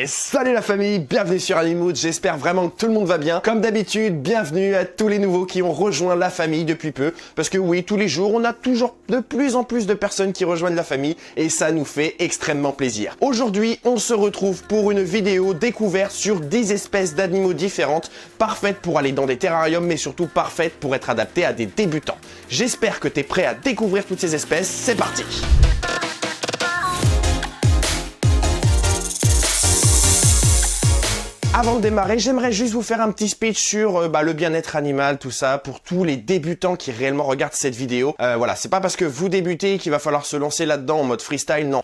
Et salut la famille, bienvenue sur Animood, j'espère vraiment que tout le monde va bien. Comme d'habitude, bienvenue à tous les nouveaux qui ont rejoint la famille depuis peu. Parce que oui, tous les jours, on a toujours de plus en plus de personnes qui rejoignent la famille et ça nous fait extrêmement plaisir. Aujourd'hui, on se retrouve pour une vidéo découverte sur 10 espèces d'animaux différentes, parfaites pour aller dans des terrariums, mais surtout parfaites pour être adaptées à des débutants. J'espère que tu es prêt à découvrir toutes ces espèces, c'est parti! Avant de démarrer, j'aimerais juste vous faire un petit speech sur le bien-être animal, tout ça, pour tous les débutants qui réellement regardent cette vidéo. Voilà, c'est pas parce que vous débutez qu'il va falloir se lancer là-dedans en mode freestyle, non.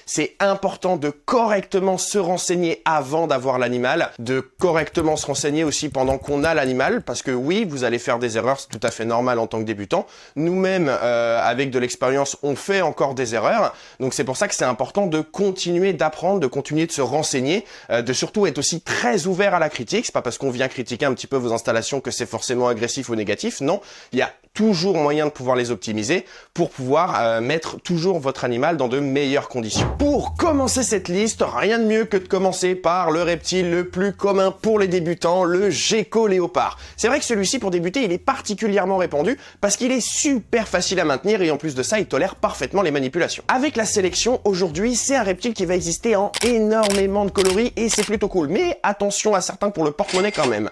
C'est important de correctement se renseigner avant d'avoir l'animal, de correctement se renseigner aussi pendant qu'on a l'animal, parce que oui, vous allez faire des erreurs, c'est tout à fait normal en tant que débutant. Nous-mêmes, avec de l'expérience, on fait encore des erreurs, donc c'est pour ça que c'est important de continuer d'apprendre, de continuer de se renseigner, de surtout être aussi très ouvert à la critique. C'est pas parce qu'on vient critiquer un petit peu vos installations que c'est forcément agressif ou négatif, non. Il y a toujours moyen de pouvoir les optimiser pour pouvoir mettre toujours votre animal dans de meilleures conditions. Pour commencer cette liste, rien de mieux que de commencer par le reptile le plus commun pour les débutants, le gecko léopard. C'est vrai que celui-ci, pour débuter, il est particulièrement répandu parce qu'il est super facile à maintenir et en plus de ça, il tolère parfaitement les manipulations. Avec la sélection, aujourd'hui, c'est un reptile qui va exister en énormément de coloris et c'est plutôt cool. Mais attention à certains pour le porte-monnaie quand même.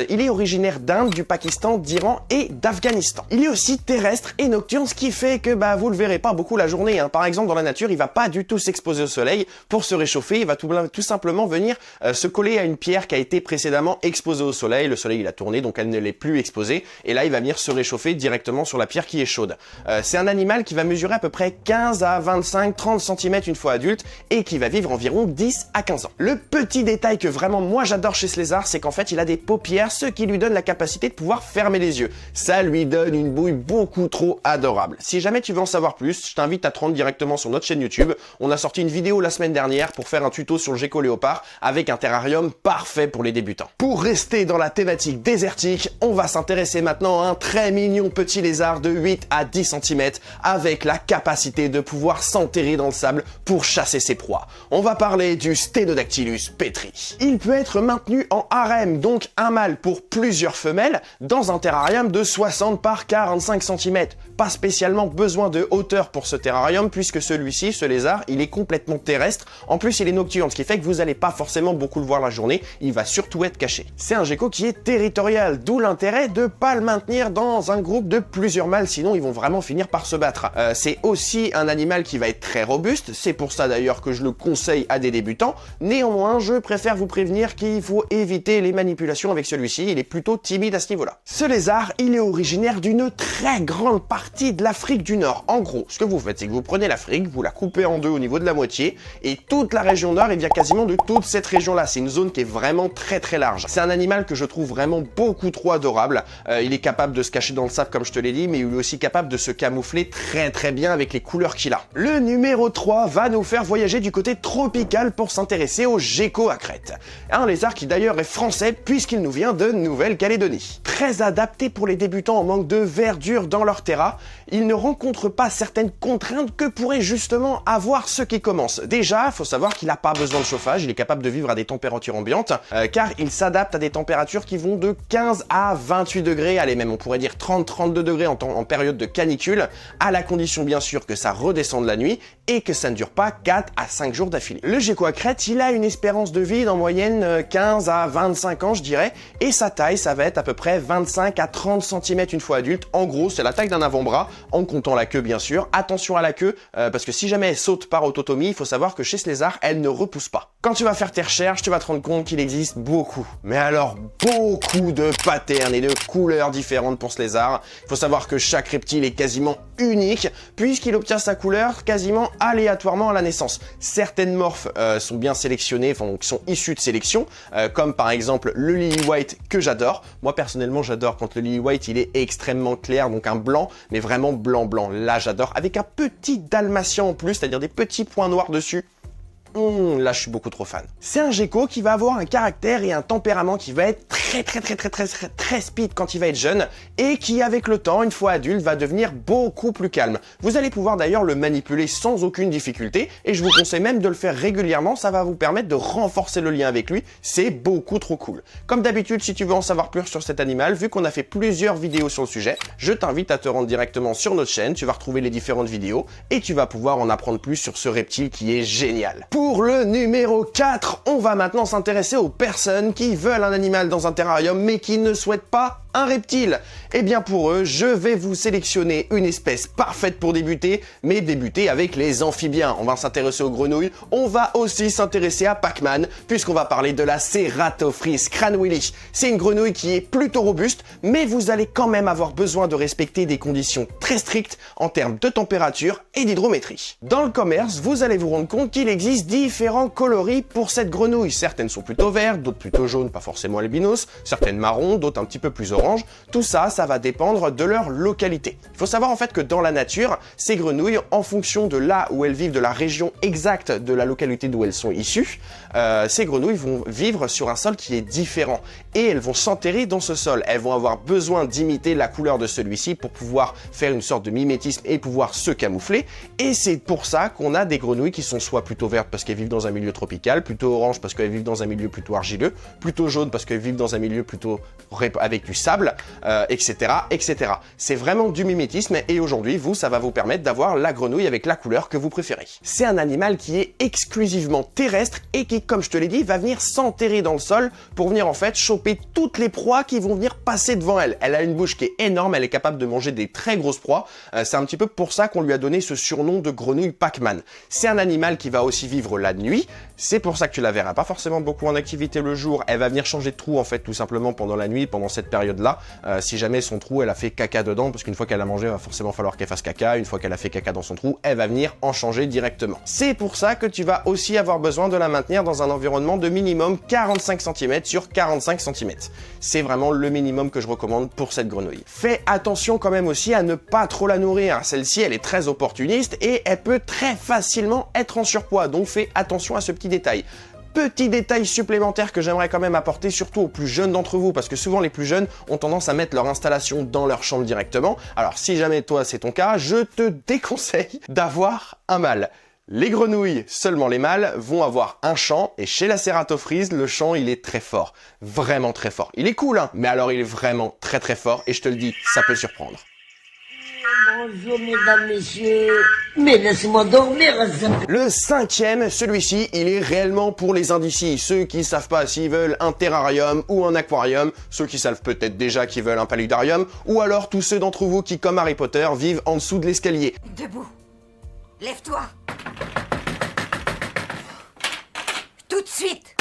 Il est originaire d'Inde, du Pakistan, d'Iran et d'Afghanistan. Il est aussi terrestre et nocturne, ce qui fait que vous le verrez pas beaucoup la journée. Par exemple, dans la nature, il va pas du tout s'exposer au soleil pour se réchauffer. Il va tout simplement venir se coller à une pierre qui a été précédemment exposée au soleil. Le soleil, il a tourné, donc elle ne l'est plus exposée. Et là, il va venir se réchauffer directement sur la pierre qui est chaude. C'est un animal qui va mesurer à peu près 15 à 25, 30 cm une fois adulte et qui va vivre environ 10 à 15 ans. Le petit détail que vraiment moi j'adore chez ce lézard, c'est qu'en fait, il a des paupières, ce qui lui donne la capacité de pouvoir fermer les yeux. Ça lui donne une bouille beaucoup trop adorable. Si jamais tu veux en savoir plus, je t'invite à te rendre directement sur notre chaîne YouTube. On a sorti une vidéo la semaine dernière pour faire un tuto sur le gecko léopard avec un terrarium parfait pour les débutants. Pour rester dans la thématique désertique, on va s'intéresser maintenant à un très mignon petit lézard de 8 à 10 cm avec la capacité de pouvoir s'enterrer dans le sable pour chasser ses proies. On va parler du Stenodactylus petri. Il peut être maintenu en harem, donc un mâle pour plusieurs femelles, dans un terrarium de 60 par 45 cm. Pas spécialement besoin de hauteur pour ce terrarium puisque celui-ci, ce lézard, il est complètement terrestre. En plus, il est nocturne, ce qui fait que vous n'allez pas forcément beaucoup le voir la journée. Il va surtout être caché. C'est un gecko qui est territorial, d'où l'intérêt de pas le maintenir dans un groupe de plusieurs mâles, sinon ils vont vraiment finir par se battre. C'est aussi un animal qui va être très robuste. C'est pour ça d'ailleurs que je le conseille à des débutants. Néanmoins, je préfère vous prévenir qu'il faut éviter les manipulations avec celui-ci. Il est plutôt timide à ce niveau-là. Ce lézard, il est originaire d'une très grande partie de l'Afrique du Nord. En gros, ce que vous faites, c'est que vous prenez l'Afrique, vous la coupez en deux au niveau de la moitié, et toute la région nord, il vient quasiment de toute cette région-là. C'est une zone qui est vraiment très très large. C'est un animal que je trouve vraiment beaucoup trop adorable. Il est capable de se cacher dans le sable, comme je te l'ai dit, mais il est aussi capable de se camoufler très très bien avec les couleurs qu'il a. Le numéro 3 va nous faire voyager du côté tropical pour s'intéresser au gecko à crête. Un lézard qui d'ailleurs est français puisqu'il nous vient de Nouvelle-Calédonie. Très adapté pour les débutants en manque de verdure dans leur terrain, il ne rencontre pas certaines contraintes que pourraient justement avoir ceux qui commencent. Déjà, il faut savoir qu'il n'a pas besoin de chauffage, il est capable de vivre à des températures ambiantes, car il s'adapte à des températures qui vont de 15 à 28 degrés, allez même on pourrait dire 30-32 degrés en période de canicule, à la condition bien sûr que ça redescende la nuit et que ça ne dure pas 4 à 5 jours d'affilée. Le gecko à crête, il a une espérance de vie en moyenne 15 à 25 ans je dirais, et sa taille ça va être à peu près 25 à 30 cm une fois adulte. En gros, c'est la taille d'un avant-bras, en comptant la queue bien sûr. Attention à la queue, parce que si jamais elle saute par autotomie, il faut savoir que chez ce lézard, elle ne repousse pas. Quand tu vas faire tes recherches, tu vas te rendre compte qu'il existe beaucoup, mais alors beaucoup de patterns et de couleurs différentes pour ce lézard. Il faut savoir que chaque reptile est quasiment unique, puisqu'il obtient sa couleur quasiment aléatoirement à la naissance. Certaines morphes sont bien sélectionnées, enfin qui sont issues de sélection, comme par exemple le Lily White que j'adore. Moi personnellement, j'adore quand le Lily White il est extrêmement clair, donc un blanc, mais vraiment blanc. Là, j'adore, avec un petit dalmatien en plus, c'est-à-dire des petits points noirs dessus. là je suis beaucoup trop fan. C'est un gecko qui va avoir un caractère et un tempérament qui va être très speed quand il va être jeune et qui avec le temps, une fois adulte, va devenir beaucoup plus calme. Vous allez pouvoir d'ailleurs le manipuler sans aucune difficulté et je vous conseille même de le faire régulièrement, ça va vous permettre de renforcer le lien avec lui, c'est beaucoup trop cool. Comme d'habitude, si tu veux en savoir plus sur cet animal, vu qu'on a fait plusieurs vidéos sur le sujet, je t'invite à te rendre directement sur notre chaîne, tu vas retrouver les différentes vidéos et tu vas pouvoir en apprendre plus sur ce reptile qui est génial. Pour le numéro 4, on va maintenant s'intéresser aux personnes qui veulent un animal dans un terrarium mais qui ne souhaitent pas un reptile. Et bien pour eux, je vais vous sélectionner une espèce parfaite pour débuter, mais débuter avec les amphibiens. On va s'intéresser aux grenouilles, on va aussi s'intéresser à Pac-Man, puisqu'on va parler de la Ceratophris cranewielli. C'est une grenouille qui est plutôt robuste, mais vous allez quand même avoir besoin de respecter des conditions très strictes en termes de température et d'hydrométrie. Dans le commerce, vous allez vous rendre compte qu'il existe différents coloris pour cette grenouille. Certaines sont plutôt vertes, d'autres plutôt jaunes, pas forcément albinos, certaines marron, d'autres un petit peu plus orange. Tout ça, ça va dépendre de leur localité. Il faut savoir en fait que dans la nature, ces grenouilles, en fonction de là où elles vivent, de la région exacte de la localité d'où elles sont issues, ces grenouilles vont vivre sur un sol qui est différent et elles vont s'enterrer dans ce sol. Elles vont avoir besoin d'imiter la couleur de celui-ci pour pouvoir faire une sorte de mimétisme et pouvoir se camoufler. Et c'est pour ça qu'on a des grenouilles qui sont soit plutôt vertes parce qu'elles vivent dans un milieu tropical, plutôt orange parce qu'elles vivent dans un milieu plutôt argileux, plutôt jaune parce qu'elles vivent dans un milieu plutôt avec du sable, etc., etc. C'est vraiment du mimétisme et aujourd'hui, ça va vous permettre d'avoir la grenouille avec la couleur que vous préférez. C'est un animal qui est exclusivement terrestre et qui, comme je te l'ai dit, va venir s'enterrer dans le sol pour venir en fait choper toutes les proies qui vont venir passer devant elle. Elle a une bouche qui est énorme, elle est capable de manger des très grosses proies. C'est un petit peu pour ça qu'on lui a donné ce surnom de grenouille Pac-Man. C'est un animal qui va aussi vivre la nuit. C'est pour ça que tu la verras pas forcément beaucoup en activité le jour. Elle va venir changer de trou en fait tout simplement pendant la nuit, pendant cette période-là. Si jamais son trou, elle a fait caca dedans, parce qu'une fois qu'elle a mangé, il va forcément falloir qu'elle fasse caca. Une fois qu'elle a fait caca dans son trou, elle va venir en changer directement. C'est pour ça que tu vas aussi avoir besoin de la maintenir dans un environnement de minimum 45 cm sur 45 cm. C'est vraiment le minimum que je recommande pour cette grenouille. Fais attention quand même aussi à ne pas trop la nourrir. Celle-ci, elle est très opportuniste et elle peut très facilement être en surpoids. Donc fais attention à ce petit détail. Petit détail supplémentaire que j'aimerais quand même apporter, surtout aux plus jeunes d'entre vous, parce que souvent les plus jeunes ont tendance à mettre leur installation dans leur chambre directement. Alors si jamais toi c'est ton cas, je te déconseille d'avoir un mâle. Les grenouilles, seulement les mâles, vont avoir un chant, et chez la Ceratophris, le chant il est très fort, vraiment très fort. Il est cool hein, mais alors il est vraiment très fort, et je te le dis, ça peut surprendre. Bonjour mesdames, messieurs, mais laissez-moi dormir. Le cinquième, celui-ci, il est réellement pour les indécis, ceux qui savent pas s'ils veulent un terrarium ou un aquarium, ceux qui savent peut-être déjà qu'ils veulent un paludarium, ou alors tous ceux d'entre vous qui, comme Harry Potter, vivent en dessous de l'escalier. Debout, lève-toi. Tout de suite.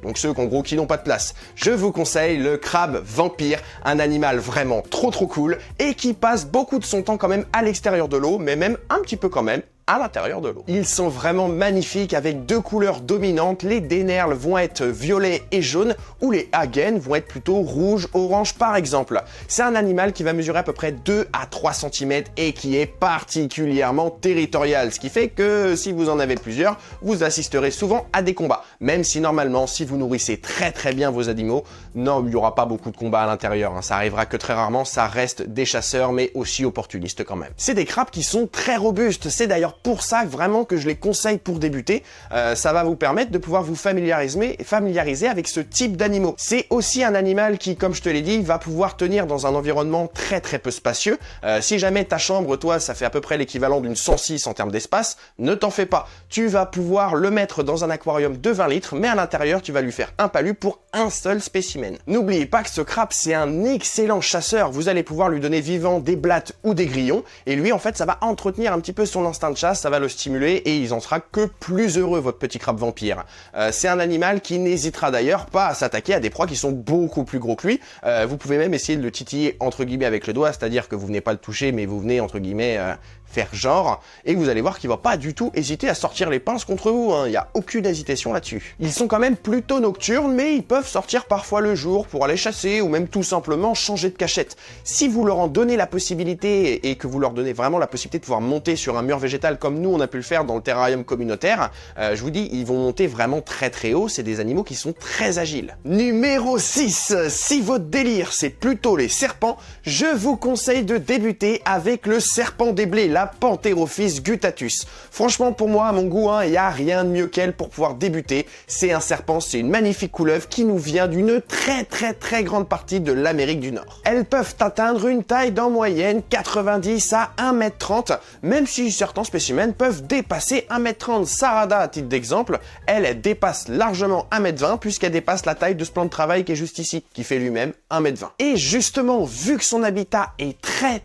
Donc ceux qu'en gros qui n'ont pas de place. Je vous conseille le crabe vampire, un animal vraiment trop cool et qui passe beaucoup de son temps quand même à l'extérieur de l'eau, mais même un petit peu quand même à l'intérieur de l'eau. Ils sont vraiment magnifiques avec deux couleurs dominantes. Les dénerles vont être violets et jaunes ou les hagen vont être plutôt rouge, orange par exemple. C'est un animal qui va mesurer à peu près 2 à 3 cm et qui est particulièrement territorial. Ce qui fait que si vous en avez plusieurs, vous assisterez souvent à des combats. Même si normalement, si vous nourrissez très bien vos animaux, non, il n'y aura pas beaucoup de combats à l'intérieur. Ça arrivera que très rarement, ça reste des chasseurs mais aussi opportunistes quand même. C'est des crabes qui sont très robustes. C'est d'ailleurs pour ça vraiment que je les conseille pour débuter. Ça va vous permettre de pouvoir vous familiariser avec ce type d'animaux. C'est aussi un animal qui, comme je te l'ai dit, va pouvoir tenir dans un environnement très peu spacieux. Si jamais ta chambre, toi, ça fait à peu près l'équivalent d'une 106 en termes d'espace, ne t'en fais pas. Tu vas pouvoir le mettre dans un aquarium de 20 litres, mais à l'intérieur, tu vas lui faire un palu pour un seul spécimen. N'oubliez pas que ce crabe, c'est un excellent chasseur. Vous allez pouvoir lui donner vivant des blattes ou des grillons, et lui, en fait, ça va entretenir un petit peu son instinct de chasse, ça va le stimuler et il en sera que plus heureux, votre petit crabe vampire. C'est un animal qui n'hésitera d'ailleurs pas à s'attaquer à des proies qui sont beaucoup plus gros que lui. Vous pouvez même essayer de le titiller entre guillemets avec le doigt, c'est-à-dire que vous venez pas le toucher, mais vous venez entre guillemets faire genre, et vous allez voir qu'il va pas du tout hésiter à sortir les pinces contre vous, il n'y a aucune hésitation là-dessus. Ils sont quand même plutôt nocturnes, mais ils peuvent sortir parfois le jour pour aller chasser, ou même tout simplement changer de cachette. Si vous leur en donnez la possibilité, et que vous leur donnez vraiment la possibilité de pouvoir monter sur un mur végétal animal comme nous on a pu le faire dans le terrarium communautaire, je vous dis, ils vont monter vraiment très très haut, c'est des animaux qui sont très agiles. Numéro 6, si votre délire c'est plutôt les serpents, je vous conseille de débuter avec le serpent des blés, la Pantherophis guttatus. Franchement pour moi, à mon goût, il n'y a rien de mieux qu'elle pour pouvoir débuter. C'est un serpent, c'est une magnifique couleuvre qui nous vient d'une très grande partie de l'Amérique du Nord. Elles peuvent atteindre une taille d'en moyenne 90 à 1m30, même si certains spécimens peuvent dépasser 1m30. Sarada, à titre d'exemple, elle dépasse largement 1m20 puisqu'elle dépasse la taille de ce plan de travail qui est juste ici, qui fait lui-même 1m20. Et justement, vu que son habitat est très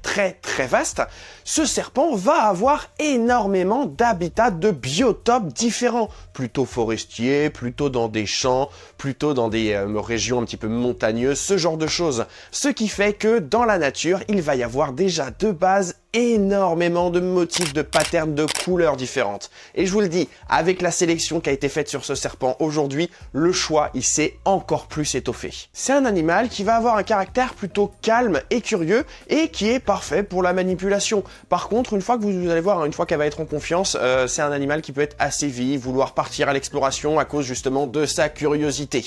vaste, ce serpent va avoir énormément d'habitats, de biotopes différents, plutôt forestiers, plutôt dans des champs, plutôt dans des régions un petit peu montagneuses, ce genre de choses. Ce qui fait que dans la nature, il va y avoir déjà de base énormément de motifs, de patterns, de couleurs différentes. Et je vous le dis, avec la sélection qui a été faite sur ce serpent aujourd'hui, le choix, il s'est encore plus étoffé. C'est un animal qui va avoir un caractère plutôt calme et curieux et qui est parfait pour la manipulation. Par contre, une fois que vous allez voir, une fois qu'elle va être en confiance, c'est un animal qui peut être assez vif, vouloir partir à l'exploration à cause justement de sa curiosité.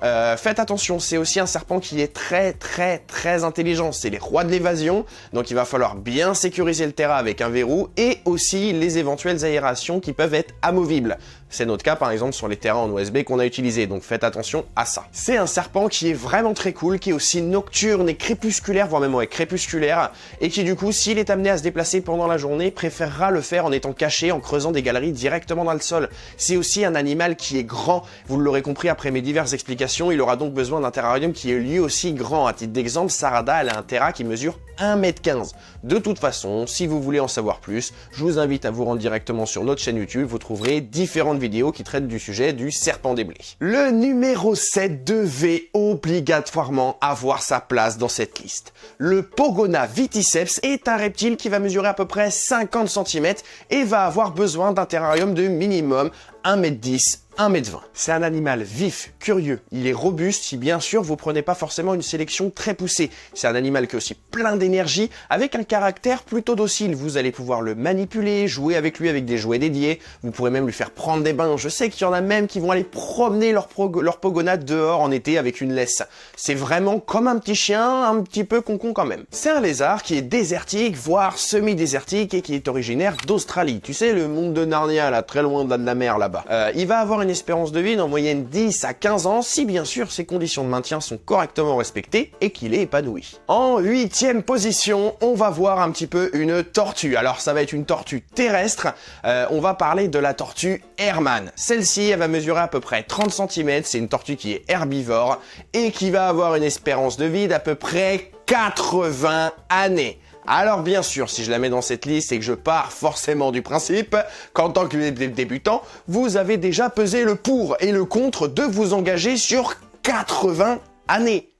Faites attention, c'est aussi un serpent qui est très intelligent. C'est les rois de l'évasion, donc il va falloir bien sécuriser le terrain avec un verrou et aussi les éventuelles aérations qui peuvent être amovibles. C'est notre cas par exemple sur les terrains en OSB qu'on a utilisé, donc faites attention à ça. C'est un serpent qui est vraiment très cool, qui est aussi nocturne et crépusculaire, voire même crépusculaire, et qui du coup, s'il est amené à se déplacer pendant la journée, préférera le faire en étant caché, en creusant des galeries directement dans le sol. C'est aussi un animal qui est grand, vous l'aurez compris après mes diverses explications, il aura donc besoin d'un terrarium qui est lui aussi grand. À titre d'exemple, Sarada, elle a un terra qui mesure 1m15. De toute façon, si vous voulez en savoir plus, je vous invite à vous rendre directement sur notre chaîne YouTube, vous trouverez différentes vidéos qui traitent du sujet du serpent des blés. Le numéro 7 devait obligatoirement avoir sa place dans cette liste. Le Pogona viticeps est un reptile qui va mesurer à peu près 50 cm et va avoir besoin d'un terrarium de minimum 1m10, 1m20. C'est un animal vif, curieux, il est robuste si bien sûr vous prenez pas forcément une sélection très poussée. C'est un animal qui est aussi plein d'énergie, avec un caractère plutôt docile. Vous allez pouvoir le manipuler, jouer avec lui avec des jouets dédiés, vous pourrez même lui faire prendre des bains. Je sais qu'il y en a même qui vont aller promener leur pogonade dehors en été avec une laisse. C'est vraiment comme un petit chien, un petit peu concon quand même. C'est un lézard qui est désertique, voire semi-désertique et qui est originaire d'Australie. Tu sais, le monde de Narnia, là, très loin de la mer là-bas. Il va avoir une espérance de vie d'en moyenne 10 à 15 ans si bien sûr ses conditions de maintien sont correctement respectées et qu'il est épanoui. En 8e position, on va voir un petit peu une tortue. Alors ça va être une tortue terrestre, on va parler de la tortue Hermann. Celle-ci, elle va mesurer à peu près 30 cm, c'est une tortue qui est herbivore et qui va avoir une espérance de vie d'à peu près 80 années. Alors bien sûr, si je la mets dans cette liste et que je pars forcément du principe qu'en tant que débutant, vous avez déjà pesé le pour et le contre de vous engager sur 80 années.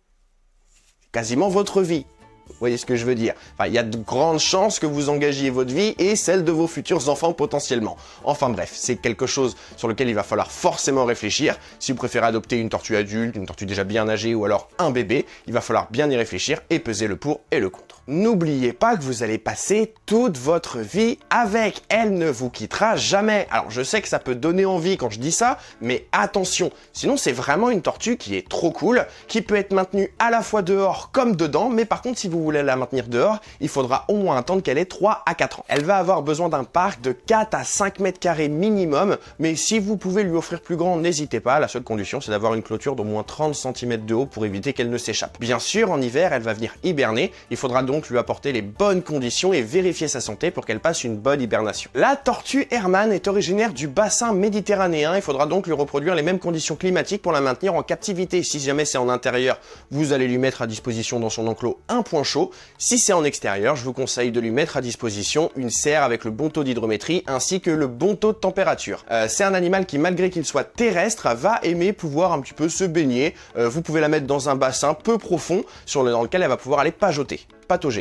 Quasiment votre vie. Vous voyez ce que je veux dire? Enfin, il y a de grandes chances que vous engagiez votre vie et celle de vos futurs enfants potentiellement. Enfin bref, c'est quelque chose sur lequel il va falloir forcément réfléchir. Si vous préférez adopter une tortue adulte, une tortue déjà bien âgée ou alors un bébé, il va falloir bien y réfléchir et peser le pour et le contre. N'oubliez pas que vous allez passer toute votre vie avec. Elle ne vous quittera jamais. Alors je sais que ça peut donner envie quand je dis ça, mais attention, sinon c'est vraiment une tortue qui est trop cool, qui peut être maintenue à la fois dehors comme dedans, mais par contre si vous voulez la maintenir dehors, il faudra au moins attendre qu'elle ait 3 à 4 ans. Elle va avoir besoin d'un parc de 4 à 5 mètres carrés minimum, mais si vous pouvez lui offrir plus grand, n'hésitez pas, la seule condition c'est d'avoir une clôture d'au moins 30 cm de haut pour éviter qu'elle ne s'échappe. Bien sûr, en hiver, elle va venir hiberner, il faudra donc lui apporter les bonnes conditions et vérifier sa santé pour qu'elle passe une bonne hibernation. La tortue Hermann est originaire du bassin méditerranéen, il faudra donc lui reproduire les mêmes conditions climatiques pour la maintenir en captivité. Si jamais c'est en intérieur, vous allez lui mettre à disposition dans son enclos un point chaud. Si c'est en extérieur, je vous conseille de lui mettre à disposition une serre avec le bon taux d'hydrométrie ainsi que le bon taux de température. C'est un animal qui, malgré qu'il soit terrestre, va aimer pouvoir un petit peu se baigner. Vous pouvez la mettre dans un bassin peu profond dans lequel elle va pouvoir aller patauger.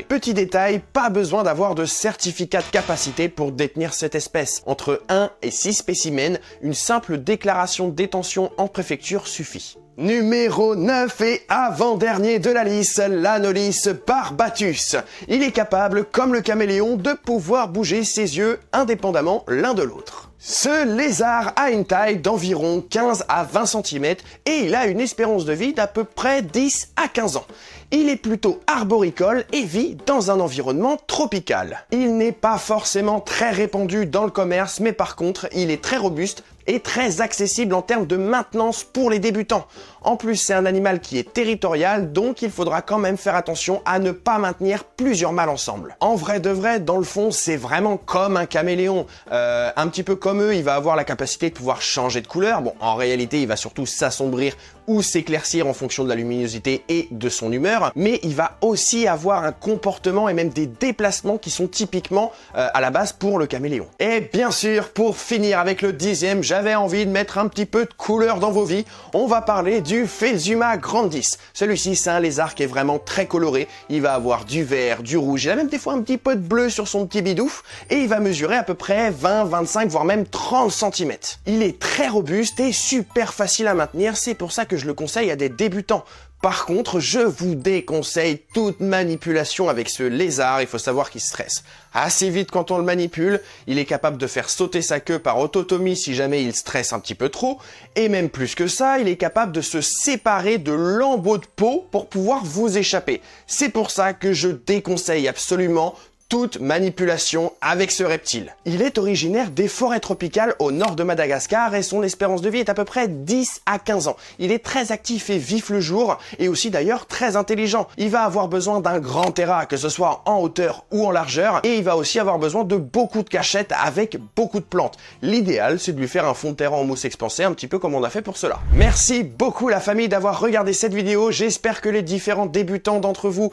Petit détail, pas besoin d'avoir de certificat de capacité pour détenir cette espèce. Entre 1 et 6 spécimens, une simple déclaration de détention en préfecture suffit. Numéro 9 et avant-dernier de la liste, l'Anolis barbatus. Il est capable, comme le caméléon, de pouvoir bouger ses yeux indépendamment l'un de l'autre. Ce lézard a une taille d'environ 15 à 20 cm et il a une espérance de vie d'à peu près 10 à 15 ans. Il est plutôt arboricole et vit dans un environnement tropical. Il n'est pas forcément très répandu dans le commerce, mais par contre, il est très robuste et très accessible en termes de maintenance pour les débutants. En plus, c'est un animal qui est territorial, donc il faudra quand même faire attention à ne pas maintenir plusieurs mâles ensemble. En vrai de vrai, dans le fond, c'est vraiment comme un caméléon. Un petit peu comme eux, il va avoir la capacité de pouvoir changer de couleur. Bon, en réalité, il va surtout s'assombrir ou s'éclaircir en fonction de la luminosité et de son humeur, mais il va aussi avoir un comportement et même des déplacements qui sont typiquement à la base pour le caméléon. Et bien sûr, pour finir avec le 10e, j'avais envie de mettre un petit peu de couleur dans vos vies. On va parler du Phelsuma grandis. Celui-ci, c'est un lézard qui est vraiment très coloré. Il va avoir du vert, du rouge, il a même des fois un petit peu de bleu sur son petit bidouf, et il va mesurer à peu près 20, 25, voire même 30 cm. Il est très robuste et super facile à maintenir, c'est pour ça que je le conseille à des débutants. Par contre, je vous déconseille toute manipulation avec ce lézard, il faut savoir qu'il stresse assez vite quand on le manipule, il est capable de faire sauter sa queue par autotomie si jamais il stresse un petit peu trop, et même plus que ça, il est capable de se séparer de lambeaux de peau pour pouvoir vous échapper. C'est pour ça que je déconseille absolument toute manipulation avec ce reptile. Il est originaire des forêts tropicales au nord de Madagascar et son espérance de vie est à peu près 10 à 15 ans. Il est très actif et vif le jour et aussi d'ailleurs très intelligent. Il va avoir besoin d'un grand terrain, que ce soit en hauteur ou en largeur, et il va aussi avoir besoin de beaucoup de cachettes avec beaucoup de plantes. L'idéal, c'est de lui faire un fond de terrain en mousse expansée, un petit peu comme on a fait pour cela. Merci beaucoup la famille d'avoir regardé cette vidéo. J'espère que les différents débutants d'entre vous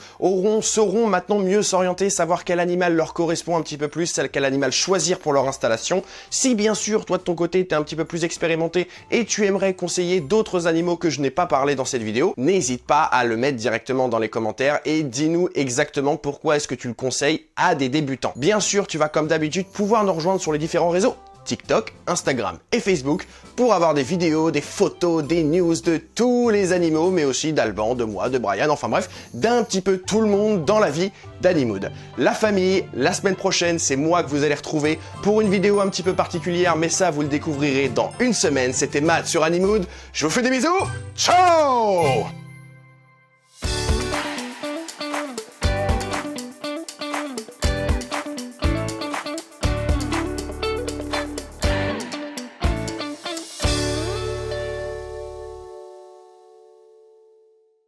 sauront maintenant mieux s'orienter, savoir quel animal leur correspond un petit peu plus, quel animal choisir pour leur installation. Si bien sûr, toi de ton côté, t'es un petit peu plus expérimenté et tu aimerais conseiller d'autres animaux que je n'ai pas parlé dans cette vidéo, n'hésite pas à le mettre directement dans les commentaires et dis-nous exactement pourquoi est-ce que tu le conseilles à des débutants. Bien sûr, tu vas comme d'habitude pouvoir nous rejoindre sur les différents réseaux. TikTok, Instagram et Facebook pour avoir des vidéos, des photos, des news de tous les animaux, mais aussi d'Alban, de moi, de Brian, enfin bref, d'un petit peu tout le monde dans la vie d'Animood. La famille, la semaine prochaine, c'est moi que vous allez retrouver pour une vidéo un petit peu particulière, mais ça, vous le découvrirez dans une semaine. C'était Matt sur Animood. Je vous fais des bisous. Ciao!